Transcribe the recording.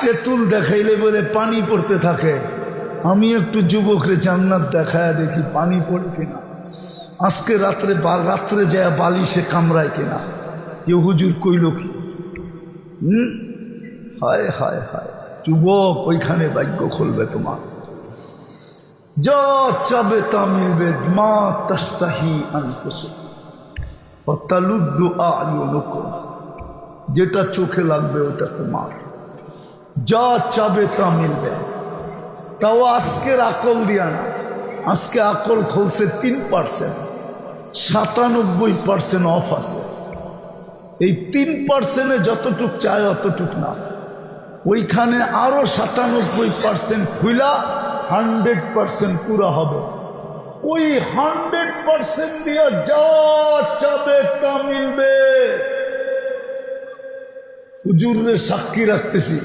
তেঁতুল দেখাইলে বলে পানি পড়তে থাকে। আমি একটু যুবকরে জান্নাত দেখায় দেখি পানি পড়ে কিনা। আজকে রাত্রে যায় বালিশে কামড়ায় কিনা। কেউ হুজুর কইল কি? হায় হায় হায়, যুবক ওইখানে ভাগ্য খুলবে তোমার। যা চাবে তা মিলবে। মা তাস্তাহি আনফুসুকুম ওয়া তালুদ্দু আ'য়ুনুকুম, যেটা চোখে লাগবে ওটা তোমার। যা চাবে তা মিলবে। তাও আজকের আকল দিয়া না। আজকে আকল খুলছে 3%, 97% অফ আছে। এই 3%-এ যতটুক চায় অতটুক না, ওইখানে আরো 97% খুইলা 100% পুরা হবে। ওই 100% দিয়া যা চাবে তা মিলবে। হুজুরের সাক্ষী রাখতেছি।